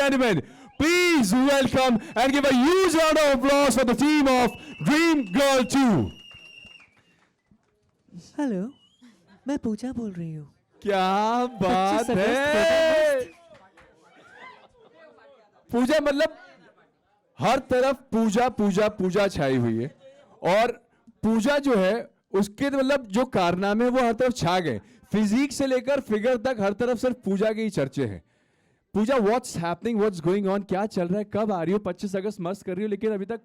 gentlemen, please welcome and give a huge round of applause for the team of Dream Girl 2. Hello, मैं पूजा बोल रही हूँ। क्या बात 25 है। पूजा मतलब हर तरफ पूजा पूजा पूजा छाई हुई है और पूजा जो है उसके मतलब जो कारनामे वो हर तरफ छा गए। फिजिक से लेकर फिगर तक हर तरफ सिर्फ पूजा के ही चर्चे हैं। Pooja, what's happening, what's going on, क्या चल रहा है, कब आ रही हो? 25 अगस्त मस्त कर रही हो, लेकिन अभी तक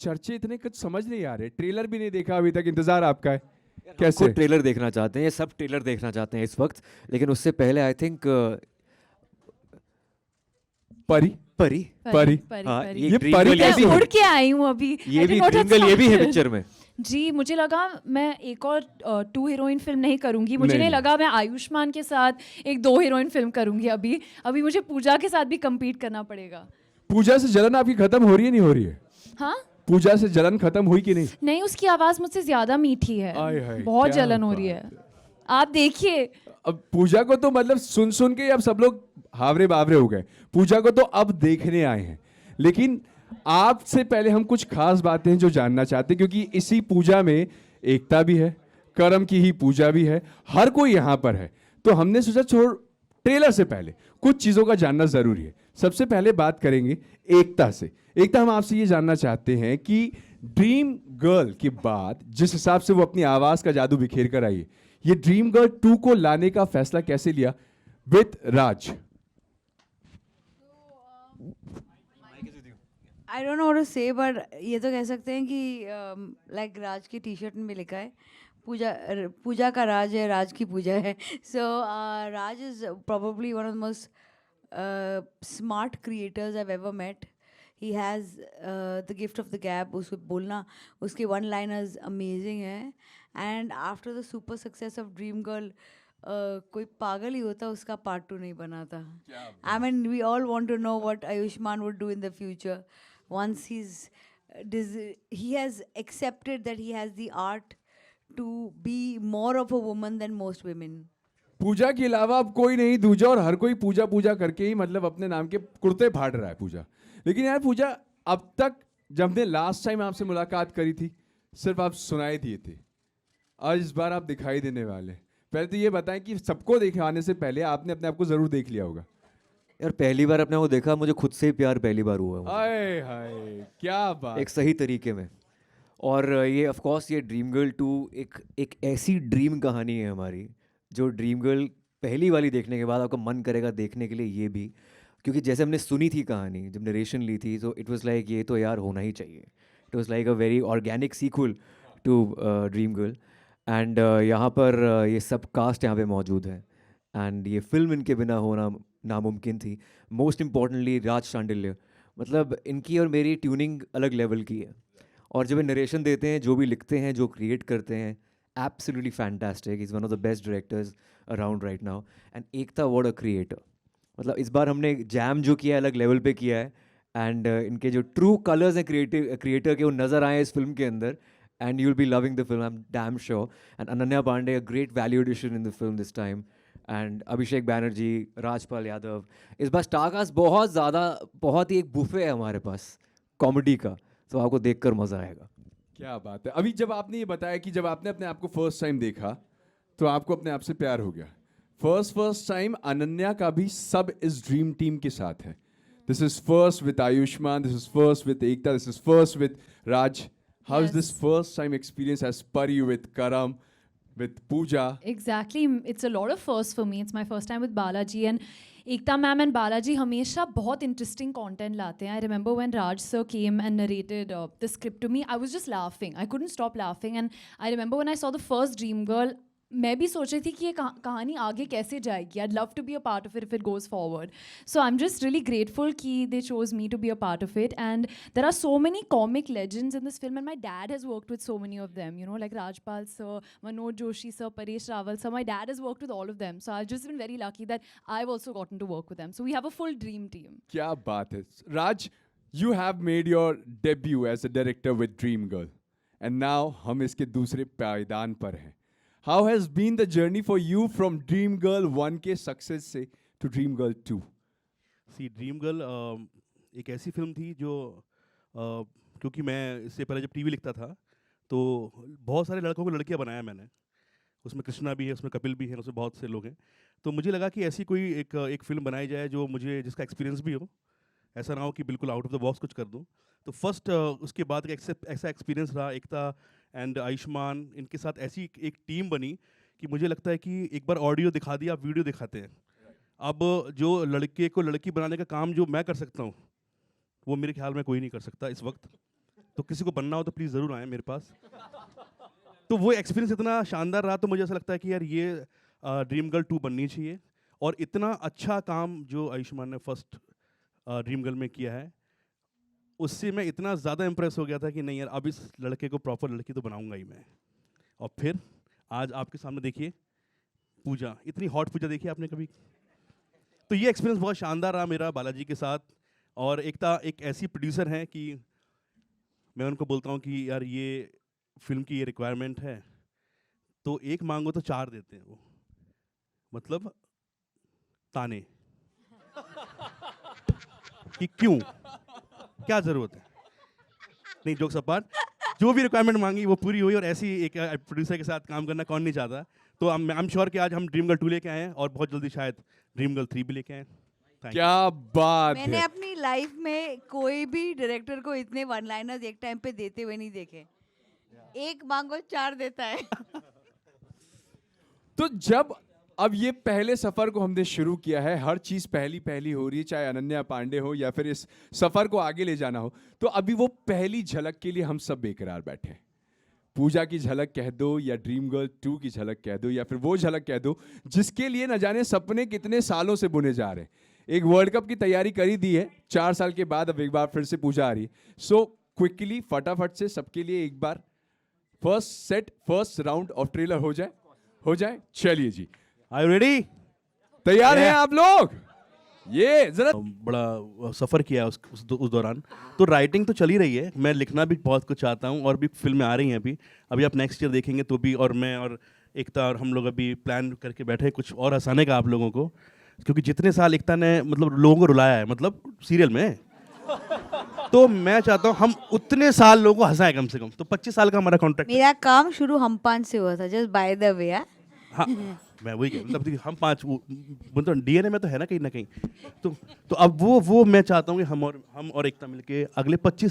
चर्चे इतने कुछ समझ नहीं आ रहे। ट्रेलर भी नहीं देखा अभी तक, इंतजार आपका है। कैसे? ट्रेलर देखना चाहते हैं, ये सब ट्रेलर देखना चाहते हैं इस वक्त, लेकिन उससे पहले आई थिंक परी परी परी हाँ, परी। ये ड्रीम परी गर्ल कैसी ये भी उड़ के आई हूँ अभी। ये भी ड्रीम गर्ल ये भी है पिक्चर में। जी, मुझे लगा मैं एक और 2 हीरोइन फिल्म नहीं करूंगी। मुझे नहीं लगा मैं आयुष्मान के साथ एक 2 हीरोइन फिल्म करूंगी। अभी मुझे पूजा के साथ भी compete करना पड़ेगा। पूजा से जलन आपकी खत्म हो रही है, नहीं हो रही है? हाँ, पूजा से जलन खत्म हुई कि नहीं? नहीं, उसकी आवाज मुझसे ज्यादा मीठी है। आय हाय, बहुत क्या जलन हो रही है। आप देखिए। अब पूजा को तो मतलब सुन सुन के अब सब लोग हावरे बावरे हो गए। पूजा को तो अब देखने आए हैं, लेकिन आपसे पहले हम कुछ खास बातें हैं जो जानना चाहते हैं, क्योंकि इसी पूजा में एकता भी है, करम की ही पूजा भी है, हर कोई यहाँ पर है। तो हमने सोचा ट्रेलर से पहले कुछ चीज़ों का जानना ज़रूरी है। सबसे पहले बात करेंगे एकता से। एकता, हम आपसे ये जानना चाहते हैं कि ड्रीम गर्ल के बाद जिस हिसाब से वो अपनी आवाज़ का जादू बिखेर कर आई है, ये ड्रीम गर्ल 2 को लाने का फैसला कैसे लिया with Raj? I don't know what to say, but ये तो कह सकते हैं कि लाइक राज की टी शर्ट में लिखा है पूजा का राज है, राज की पूजा है। So Raj is probably one of the most smart creators I ever met. He has the gift of the gab. उसको बोलना, उसके वन लाइनर्स अमेजिंग है। And after the super success of Dream Girl, कोई पागल ही होता उसका पार्ट 2 नहीं बना था। I mean we all want to know what Ayushmann would do in the future once he has accepted that he has the art to be more of a woman than most women. पूजा के अलावा अब कोई नहीं दूजा, और हर कोई पूजा पूजा करके ही मतलब अपने नाम के कुर्ते फाड़ रहा है पूजा। लेकिन यार पूजा, अब तक जब हमने लास्ट टाइम आपसे मुलाकात करी थी सिर्फ आप सुनाए दिए थे, आज इस बार आप दिखाई देने वाले। पहले तो ये बताएं कि सबको दिखाने से पहले आपने अपने आप को जरूर देख लिया होगा। यार पहली बार अपने को देखा, मुझे खुद से ही प्यार पहली बार हुआ है। हाय हाय, क्या बात। एक सही तरीके में। और ये ऑफ कोर्स ये ड्रीम गर्ल 2 एक ऐसी ड्रीम कहानी है हमारी, जो ड्रीम गर्ल पहली वाली देखने के बाद आपका मन करेगा देखने के लिए ये भी, क्योंकि जैसे हमने सुनी थी कहानी, जब नरेशन ली थी, तो इट वाज लाइक ये तो यार होना ही चाहिए। It was like a very organic sequel to Dream Girl. And यहाँ पर ये सब कास्ट यहाँ पे मौजूद है, एंड ये फिल्म इनके बिना होना नामुमकिन थी। मोस्ट इम्पॉर्टेंटली राज शांडिल्य, मतलब इनकी और मेरी ट्यूनिंग अलग लेवल की है। और जब ये नरेशन देते हैं, जो भी लिखते हैं, जो क्रिएट करते हैं, absolutely fantastic. Is one of the best directors around right now. And Ekta what a creator. मतलब इस बार हमने जैम जो किया है अलग लेवल पे किया है। एंड इनके जो ट्रू कलर्स हैं क्रिएटर के, वो नज़र आए इस फिल्म के अंदर। And you will be loving the film, I am damn sure. And Ananya Pandey, a great value addition in the film this time. And Abhishek Banerjee, Rajpal Yadav. इस बार स्टारकास्ट बहुत ज़्यादा, बहुत ही एक बुफे है हमारे पास कॉमेडी का, तो आपको देखकर मज़ा आएगा। क्या बात है। अभी जब आपने ये बताया कि जब आपने अपने आप को फर्स्ट टाइम देखा तो आपको अपने आप से प्यार हो गया। फर्स्ट टाइम अनन्या का भी सब इस ड्रीम टीम के साथ है। This is first with Ayushmann, this is first with Ekta, this is first with Raj. How is this first time experience as Pari with Karam with Pooja? Exactly, it's a lot of firsts for me. It's my first time with Balaji, and Ekta ma'am and Balaji हमेशा बहुत interesting content लाते हैं. I remember when Raj sir came and narrated the script to me, I was just laughing. I couldn't stop laughing, and I remember when I saw the first Dream Girl, मैं भी सोच रही थी कि ये कहानी आगे कैसे जाएगी. I'd love to be a part of it if it goes forward. So I'm just really grateful कि they chose me to be a part of it. And there are so many comic legends in this film, and my dad has worked with so many of them. You know, like Rajpal sir, Manoj Joshi sir, Paresh Rawal sir. My dad has worked with all of them. So I've just been very lucky that I've also gotten to work with them. So we have a full dream team. क्या बात है। Raj, you have made your debut as a director with Dream Girl, and now हम इसके दूसरे पायदान पर हैं। How has been the journey for you from Dream Girl 1 के सक्सेस से to Dream Girl 2? See Dream Girl एक ऐसी फिल्म थी जो क्योंकि मैं इससे पहले जब टीवी लिखता था तो बहुत सारे लड़कों को लड़कियां बनाया मैंने, उसमें कृष्णा भी है, उसमें कपिल भी है, उसमें बहुत से लोग हैं। तो मुझे लगा कि ऐसी कोई एक फिल्म बनाई जाए जो मुझे जिसका एक्सपीरियंस भी हो, ऐसा ना हो कि बिल्कुल आउट ऑफ द बॉक्स कुछ कर दूं। तो फर्स्ट उसके बाद एक ऐसा एक्सपीरियंस रहा, एकता एंड आयुष्मान इनके साथ ऐसी एक टीम बनी कि मुझे लगता है कि एक बार ऑडियो दिखा दिया, आप वीडियो दिखाते हैं। अब जो लड़के को लड़की बनाने का काम जो मैं कर सकता हूँ वो मेरे ख्याल में कोई नहीं कर सकता इस वक्त। तो किसी को बनना हो तो प्लीज़ ज़रूर आएँ मेरे पास। तो वो एक्सपीरियंस इतना शानदार रहा, तो मुझे ऐसा लगता है कि यार ये ड्रीम गर्ल 2 बननी चाहिए। और इतना अच्छा काम जो आयुष्मान ने फर्स्ट ड्रीम गर्ल में किया है, उससे मैं इतना ज़्यादा इम्प्रेस हो गया था कि नहीं यार अब इस लड़के को प्रॉपर लड़की तो बनाऊंगा ही मैं। और फिर आज आपके सामने देखिए पूजा, इतनी हॉट पूजा देखी आपने कभी? तो ये एक्सपीरियंस बहुत शानदार रहा मेरा बालाजी के साथ। और एकता एक ऐसी प्रोड्यूसर हैं कि मैं उनको बोलता हूँ कि यार ये फिल्म की ये रिक्वायरमेंट है, तो एक मांगो तो 4 देते हैं वो, मतलब ताने कि क्यों, क्या ज़रूरत है। नहीं, जोक्स अपार्ट, जो भी रिक्वायरमेंट मांगी वो पूरी हुई। और ऐसी एक प्रोड्यूसर के साथ काम करना कौन नहीं चाहता। तो आई एम श्योर कि आज हम ड्रीम गर्ल 2 लेके आए हैं और बहुत जल्दी शायद ड्रीम गर्ल 3 भी लेके आए। क्या बात मैंने है। अपनी लाइफ में कोई भी डायरेक्टर को इतने वन लाइनर्स एक टाइम पे देते हुए नहीं देखे। एक मांगो 4 देता है। तो जब अब ये पहले सफर को हमने शुरू किया है, हर चीज पहली पहली हो रही है, चाहे अनन्या पांडे हो या फिर इस सफर को आगे ले जाना हो, तो अभी वो पहली झलक के लिए हम सब बेकरार बैठे हैं। पूजा की झलक कह दो या ड्रीम गर्ल 2 की झलक कह दो या फिर वो झलक कह दो जिसके लिए न जाने सपने कितने सालों से बुने जा रहे हैं। एक वर्ल्ड कप की तैयारी करी दी है, 4 साल के बाद अब एक बार फिर से पूजा आ रही है। सो क्विकली फटाफट से सबके लिए एक बार फर्स्ट राउंड ऑफ ट्रेलर हो जाए। चलिए जी, आर यू रेडी? तैयार हैं आप लोग? ये जरा बड़ा सफ़र किया उस दौरान। तो राइटिंग तो चली रही है, मैं लिखना भी बहुत कुछ चाहता हूँ और भी फिल्में आ रही हैं अभी आप नेक्स्ट ईयर देखेंगे तो भी। और मैं और एकता और हम लोग अभी प्लान करके बैठे हैं कुछ और हंसाने का आप लोगों को, क्योंकि जितने साल एकता ने मतलब लोगों को रुलाया है, मतलब सीरियल में, तो मैं चाहता हूँ हम उतने साल लोगों को हंसाएं कम से कम। तो 25 साल का हमारा कॉन्ट्रैक्ट। मेरा काम शुरू हम 5 से हुआ था, जस्ट बाय द वे। हाँ, मैं वही कह मतलब हम 5 मतलब डीएनए में तो है ना कहीं ना कहीं। तो अब वो मैं चाहता हूँ कि हम और एकता मिलके अगले 50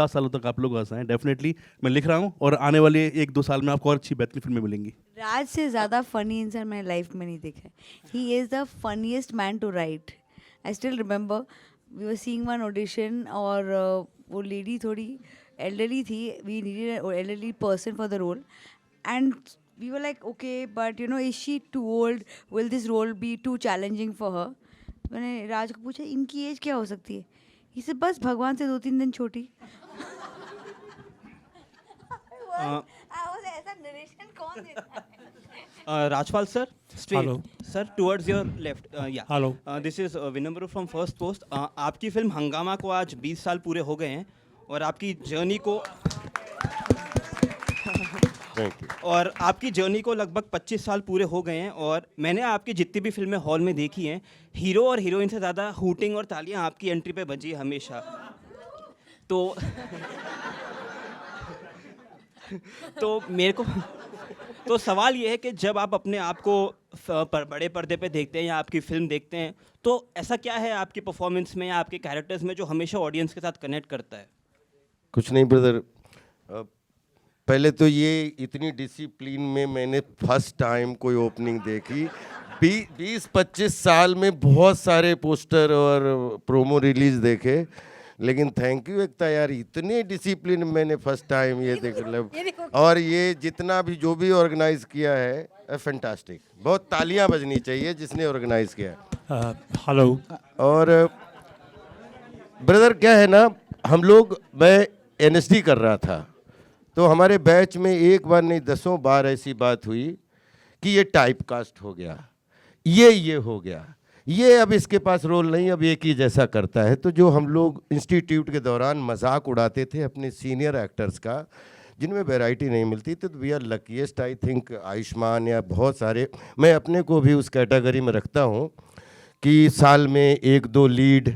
सालों तक आप लोग हंसाएं। डेफिनेटली मैं लिख रहा हूँ और आने वाले 1-2 साल में आपको और अच्छी बेहतरीन फिल्में मिलेंगी। राज से ज़्यादा फनी इंसान मैंने लाइफ में नहीं देखा है। He is the funniest man to write. I still remember we were seeing one audition और वो लेडी थोड़ी एल्डरली थी, we needed an elderly person for the role and we were like, okay, but you know, is she too old? Will this role be too challenging for her? मैंने राज को पूछा इनकी as क्या हो सकती है? इसे बस भगवान से 2-3 दिन छोटी। ऐसा नरेशन कौन देता है? Rajpal sir, straight. Hello. Sir, towards your left. Yeah. Hello. This is Vinamru from First Post. आपकी फिल्म हंगामा को आज 20 साल पूरे हो गए हैं और आपकी जर्नी को लगभग 25 साल पूरे हो गए हैं। और मैंने आपकी जितनी भी फिल्में हॉल में देखी हैं, हीरो और हीरोइन से ज़्यादा हूटिंग और तालियां आपकी एंट्री पे बजी हमेशा। तो मेरे को तो सवाल ये है कि जब आप अपने आप को बड़े पर्दे पे देखते हैं या आपकी फिल्म देखते हैं, तो ऐसा क्या है आपकी परफॉर्मेंस में या आपके कैरेक्टर्स में जो हमेशा ऑडियंस के साथ कनेक्ट करता है? कुछ नहीं ब्रदर, पहले तो ये इतनी डिसिप्लिन में मैंने फर्स्ट टाइम कोई ओपनिंग देखी। 20-25 साल में बहुत सारे पोस्टर और प्रोमो रिलीज देखे, लेकिन थैंक यू एकता यार, इतने डिसिप्लिन मैंने फर्स्ट टाइम ये देख। और ये जितना भी जो भी ऑर्गेनाइज किया है फैंटास्टिक, बहुत तालियां बजनी चाहिए जिसने ऑर्गेनाइज किया है। हेलो। और ब्रदर क्या है ना, हम लोग, मैं एनएसडी कर रहा था तो हमारे बैच में एक बार नहीं 10 बार ऐसी बात हुई कि ये टाइप कास्ट हो गया, ये हो गया, ये अब इसके पास रोल नहीं, अब एक ही जैसा करता है। तो जो हम लोग इंस्टीट्यूट के दौरान मजाक उड़ाते थे अपने सीनियर एक्टर्स का, जिनमें वैरायटी नहीं मिलती, तो we are luckiest I think, Ayushmann या बहुत सारे, मैं अपने को भी उस कैटेगरी में रखता हूँ कि साल में एक दो लीड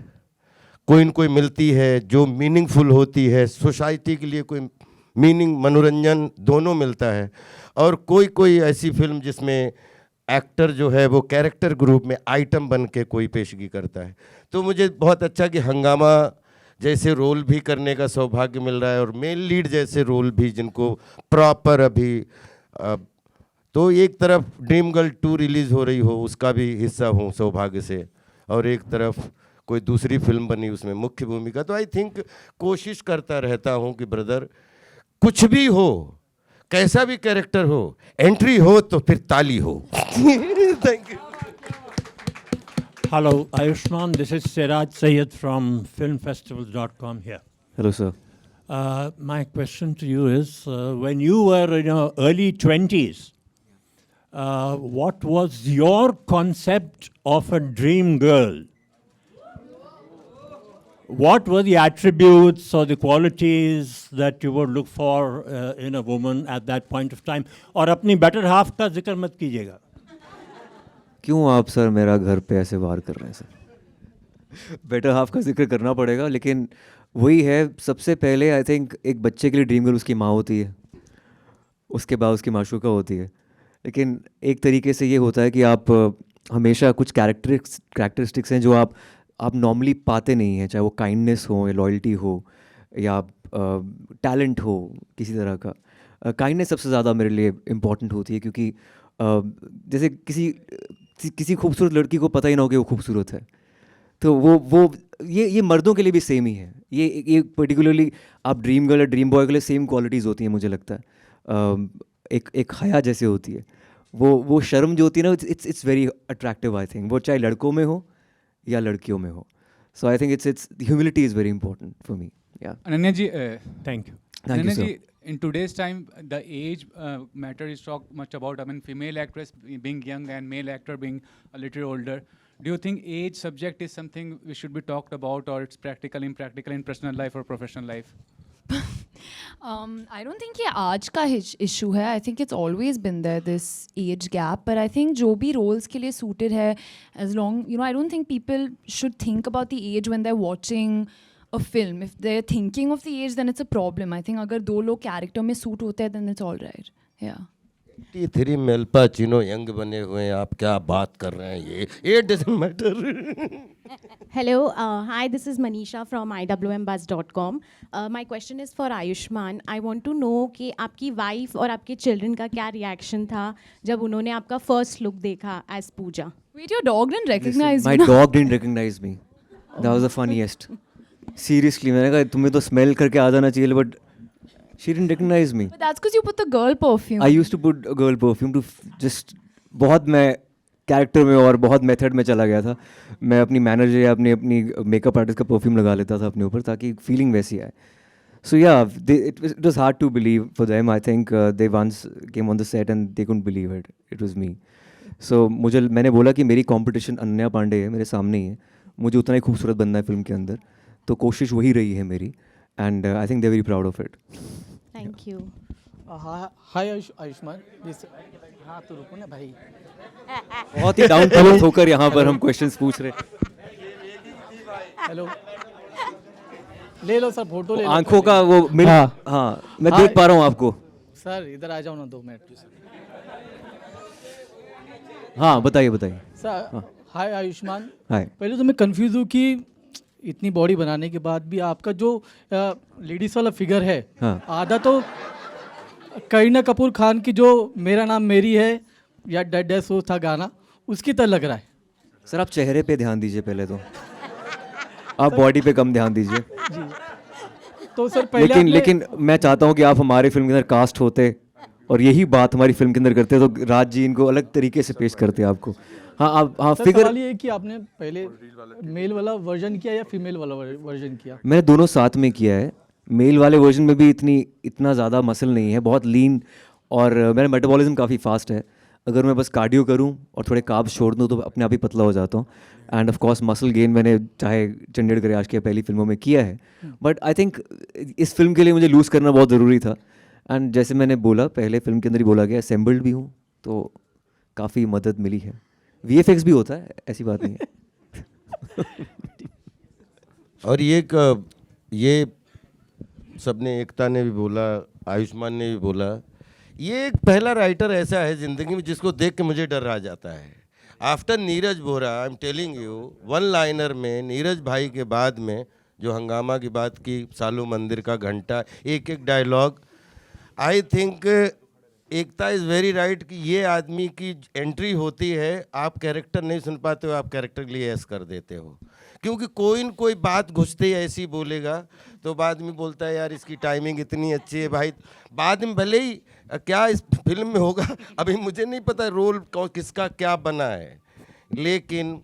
कोई न कोई मिलती है जो मीनिंगफुल होती है, सोसाइटी के लिए कोई मीनिंग, मनोरंजन दोनों मिलता है, और कोई कोई ऐसी फिल्म जिसमें एक्टर जो है वो कैरेक्टर ग्रुप में आइटम बन के कोई पेशगी करता है। तो मुझे बहुत अच्छा कि हंगामा जैसे रोल भी करने का सौभाग्य मिल रहा है, और मेन लीड जैसे रोल भी जिनको प्रॉपर अभी तो एक तरफ ड्रीम गर्ल 2 रिलीज़ हो रही हो उसका भी हिस्सा हूँ सौभाग्य से, और एक तरफ कोई दूसरी फिल्म बनी उसमें मुख्य भूमिका। तो आई थिंक कोशिश करता रहता हूँ कि ब्रदर कुछ भी हो, कैसा भी कैरेक्टर हो, एंट्री हो तो फिर ताली हो। Thank you. Hello, Ayushman. This is Siraj Sayed from filmfestivals.com here. Hello sir. My question to you is, when you were in your early 20s, what was your concept of a dream girl? What were the attributes or the qualities that you would look for in a woman at that point of time? और अपनी better half का जिक्र मत कीजिएगा। क्यों आप sir मेरा घर पे ऐसे वार कर रहे हैं सर? बेटर हाफ का जिक्र करना पड़ेगा, लेकिन वही है, सबसे पहले आई थिंक एक बच्चे के लिए ड्रीम गर्ल उसकी माँ होती है, उसके बाद उसकी माशूका होती है। लेकिन एक तरीके से ये होता है कि आप हमेशा कुछ कैरेक्टरिस्टिक्स हैं जो आप नॉर्मली पाते नहीं हैं, चाहे वो काइंडनेस हो या लॉयल्टी हो या टैलेंट हो किसी तरह का। काइंडनेस सबसे ज़्यादा मेरे लिए इम्पॉर्टेंट होती है, क्योंकि जैसे किसी खूबसूरत लड़की को पता ही ना हो कि वो खूबसूरत है, तो वो ये मर्दों के लिए भी सेम ही है। ये पर्टिकुलरली आप ड्रीम गर्ल या ड्रीम बॉय के लिए सेम क्वालिटीज़ होती हैं मुझे लगता है। एक हया जैसे होती है, वो शर्म जो होती है ना, it's very attractive I think, वो चाहे लड़कों में हो या लड़कियों में हो। So I think it's humility is very important for me. Yeah Ananya ji, Thank you. Thank you Ananya sir. ji, in today's time, the age matter is talked much about. I mean, female actress being young and male actor being a little older. Do you think age subject is something we should be talked about, or it's practical, impractical in personal life or professional life? I don't think ये आज का issue है. I think it's always been there, this age gap. But I think जो भी roles के लिए suited है, as long, I don't think people should think about the age when they're watching a film. If they're thinking of the age, then it's a problem. I think अगर दो लोग character में suit होते हैं, then it's all right. Yeah. 83 मेल्पा Chino young बने हुए हैं, आप क्या बात कर रहे हैं? ये doesn't matter. Hello, hi, this is Manisha from iwmbuzz.com. My question is for Ayushman. I want to know कि आपकी वाइफ और आपके चिल्ड्रन का क्या रिएक्शन था जब उन्होंने आपका फर्स्ट लुक देखा as Pooja? Wait, your dog didn't recognize My you? dog didn't recognize me. That was the funniest. Seriously, मैंने कहा तुम्हें तो स्मेल करके आ जाना चाहिए, but she didn't recognize me. But that's because you put the girl perfume. I used to put a girl perfume to just बहुत मैं character में और बहुत मेथड में चला गया था। मैं अपनी मैनेजर या अपनी मेकअप आर्टिस्ट का परफ्यूम लगा लेता था अपने ऊपर, ताकि फीलिंग वैसी आए। So yeah, it was hard to believe for them. I think they once came on the set and they couldn't believe it. It was me. So मैंने बोला कि मेरी कंपटीशन अनन्या पांडे है, मेरे सामने ही है, मुझे उतना ही खूबसूरत बनना है फिल्म के अंदर, तो कोशिश वही रही है मेरी, and I think they very proud of it. Thank you. Hi Ayushmann, हाँ तो रुको ना भाई। बहुत ही डाउन टू अर्थ होकर यहाँ पर हम क्वेश्चंस पूछ रहे हैं। हेलो, ले लो सर, फोटो ले लो। आंखों का वो मिल, हाँ मैं देख पा रहा हूँ आपको। सर इधर आ जाओ ना 2 मिनट। हाँ बताइए सर, हाय आयुष्मान। हाय। पहले तो मैं कंफ्यूज हूँ कि इतनी बॉडी बनाने के बाद भी आपका जो लेडीज वाला फिगर है, आधा तो करीना कपूर खान की जो मेरा नाम मेरी है या डेड डेड सो था गाना, उसकी तरह लग रहा है। सर आप चेहरे पे ध्यान दीजिए पहले तो, आप बॉडी पे कम ध्यान दीजिए। जी। तो सर पहले लेकिन मैं चाहता हूँ कि आप हमारे फिल्म के अंदर कास्ट होते और यही बात हमारी फिल्म के अंदर करते, तो राज जी इनको अलग तरीके से पेश करते आपको। हाँ सर, फिगर। सवाल ये है कि आपने पहले मेल वाला वर्जन किया या फीमेल वाला वर्जन किया? मैंने दोनों साथ में किया है। मेल वाले वर्जन में भी इतना ज़्यादा मसल नहीं है, बहुत लीन, और मेरा मेटाबॉलिज्म काफ़ी फास्ट है। अगर मैं बस कार्डियो करूं और थोड़े कार्ब्स छोड़ दूं तो अपने आप ही पतला हो जाता हूं। End of course muscle gain मैंने चाहे चंडीगढ़ गैराज की पहली फिल्मों में किया है, बट आई थिंक इस फिल्म के लिए मुझे लूज़ करना बहुत ज़रूरी था। एंड जैसे मैंने बोला, पहले फिल्म के अंदर ही बोला गया, असेंबल्ड भी हूँ, तो काफ़ी मदद मिली है। VFX भी होता है, ऐसी बात नहीं है। और ये सबने, एकता ने भी बोला, आयुष्मान ने भी बोला, ये एक पहला राइटर ऐसा है ज़िंदगी में जिसको देख के मुझे डर आ जाता है। After Neeraj Bora, I am telling you, one liner में नीरज भाई के बाद में जो हंगामा की बात की, सालू मंदिर का घंटा, एक एक dialogue, I think Ekta is very right कि ये आदमी की एंट्री होती है, आप कैरेक्टर नहीं सुन पाते हो, आप कैरेक्टर के लिए ऐस कर देते हो, क्योंकि कोई न कोई बात घुसते ही ऐसी बोलेगा, तो बाद में बोलता है यार इसकी टाइमिंग इतनी अच्छी है भाई, बाद में भले ही क्या इस फिल्म में होगा अभी मुझे नहीं पता रोल किसका क्या बना है, लेकिन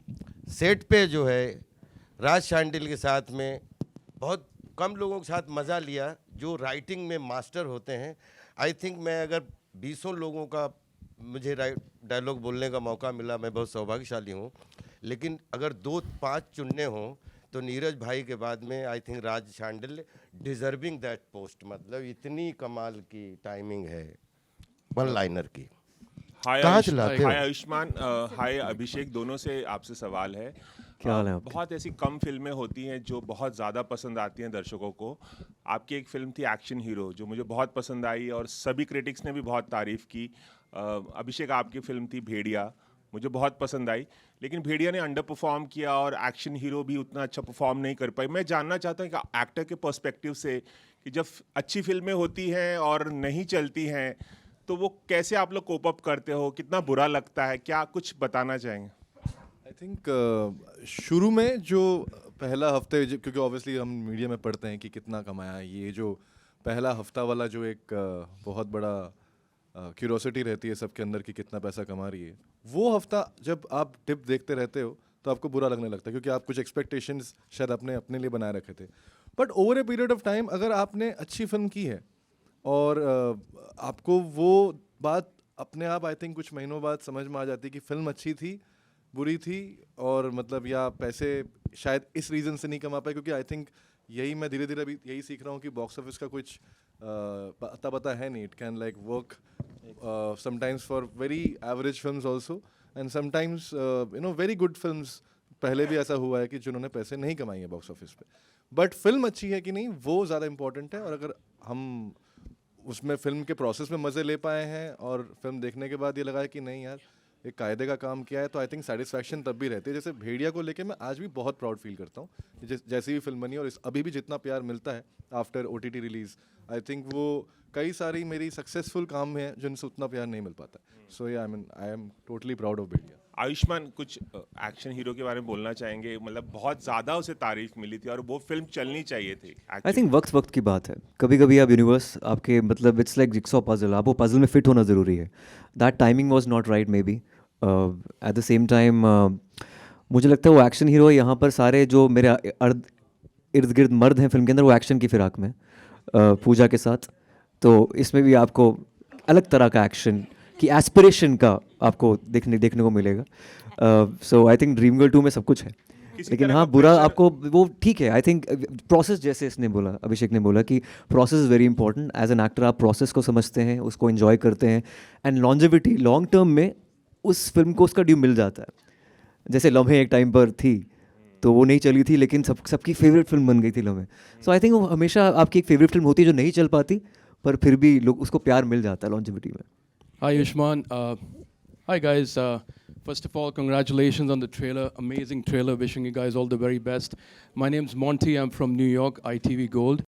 सेट पे जो है राज शांडिल के साथ में बहुत कम लोगों के साथ मज़ा लिया जो राइटिंग में मास्टर होते हैं। आई थिंक मैं अगर 20 लोगों का मुझे डायलॉग बोलने का मौका मिला, मैं बहुत सौभाग्यशाली हूँ, लेकिन अगर 2-5 चुनने हों तो नीरज भाई के बाद में I think Raj Shandil deserving that post, मतलब इतनी कमाल की टाइमिंग है वन लाइनर की। कहाँ चलाते हो? हाय आयुष्मान, हाय अभिषेक, दोनों से आपसे सवाल है। क्या हाल है आपके? बहुत ऐसी कम फिल्में होती हैं जो बहुत ज़्यादा पसंद आती हैं दर्शकों को। आपकी एक फिल्म थी एक्शन हीरो जो मुझे बहुत पसंद आई और सभी क्रिटिक्स ने भी बहुत तारीफ़ की। अभिषेक, आपकी फिल्म थी भेड़िया, मुझे बहुत पसंद आई, लेकिन भेड़िया ने अंडर परफॉर्म किया और एक्शन हीरो भी उतना अच्छा परफॉर्म नहीं कर पाई। मैं जानना चाहता हूँ कि एक्टर के पर्सपेक्टिव से कि जब अच्छी फिल्में होती हैं और नहीं चलती हैं तो वो कैसे आप लोग कोप अप करते हो, कितना बुरा लगता है, क्या कुछ बताना चाहेंगे? आई थिंक शुरू में जो पहला हफ्ते, क्योंकि ऑब्वियसली हम मीडिया में पढ़ते हैं कि कितना कमाया, ये जो पहला हफ्ता वाला जो एक बहुत बड़ा क्यूरोसिटी रहती है सबके अंदर कि कितना पैसा कमा रही है, वो हफ्ता जब आप टिप देखते रहते हो तो आपको बुरा लगने लगता है, क्योंकि आप कुछ एक्सपेक्टेशंस शायद अपने लिए बनाए रखे थे। But over a period of time अगर आपने अच्छी फिल्म की है और आपको वो बात अपने आप आई थिंक कुछ महीनों बाद समझ में आ जाती है कि फिल्म अच्छी थी, बुरी थी, और मतलब या पैसे शायद इस रीज़न से नहीं कमा पाए, क्योंकि आई थिंक यही मैं धीरे धीरे अभी यही सीख रहा हूँ कि बॉक्स ऑफिस का कुछ अता पता है नहीं। It can like work sometimes for very average films also and sometimes you know very good films. पहले भी ऐसा हुआ है कि जिन्होंने पैसे नहीं कमाए हैं बॉक्स ऑफिस पे, बट फिल्म अच्छी है कि नहीं वो ज़्यादा इंपॉर्टेंट है। और अगर हम उसमें फिल्म के प्रोसेस में मज़े ले पाए हैं और फिल्म देखने के बाद ये लगा है कि नहीं यार एक कायदे का काम किया है, तो आई थिंक सेटिस्फैक्शन तब भी रहती है। जैसे भेड़िया को लेके मैं आज भी बहुत प्राउड फील करता हूँ जैसी भी फिल्म बनी, और अभी भी जितना प्यार मिलता है आफ्टर OTT रिलीज, आई थिंक वो कई सारी मेरी सक्सेसफुल काम हैं जिनसे उतना प्यार नहीं मिल पाता। So yeah I am totally proud of Bhediya. Ayushmann, कुछ एक्शन हीरो के बारे में बोलना चाहेंगे? मतलब बहुत ज़्यादा उसे तारीफ मिली थी और वो फिल्म चलनी चाहिए थी। आई थिंक वक्त की बात है। कभी कभी आप यूनिवर्स आपके मतलब इट्स लाइक जिक्सॉ पजल, आप वो पजल में फिट होना ज़रूरी है। That timing was not right may be. At the same time मुझे लगता है वो एक्शन हीरो यहाँ पर सारे जो मेरे इर्द गिर्द मर्द हैं फिल्म के अंदर, वो एक्शन की फिराक में पूजा के साथ। तो इसमें भी आपको अलग तरह का एक्शन की एस्पिरेशन का आपको देखने को मिलेगा। सो आई थिंक ड्रीम गर्ल 2 में सब कुछ है, लेकिन हाँ बुरा आपको वो ठीक है। आई थिंक प्रोसेस, जैसे इसने बोला, अभिषेक ने बोला कि process is very important. As an actor आप प्रोसेस को समझते हैं, उसको एंजॉय करते हैं, एंड लॉन्जेविटी लॉन्ग टर्म में उस फिल्म को उसका ड्यू मिल जाता है। जैसे लम्हे एक टाइम पर थी तो वो नहीं चली थी, लेकिन सबकी फेवरेट फिल्म बन गई थी लम्हे। सो आई थिंक वो हमेशा आपकी एक फेवरेट फिल्म होती है जो नहीं चल पाती, पर फिर भी लोग उसको प्यार मिल जाता है लॉन्जेविटी में। Hi Yushman. Hi guys. First of all, congratulations on the trailer. Amazing trailer. Wishing you guys all the very best. My name's Monty. I'm from New York, ITV Gold.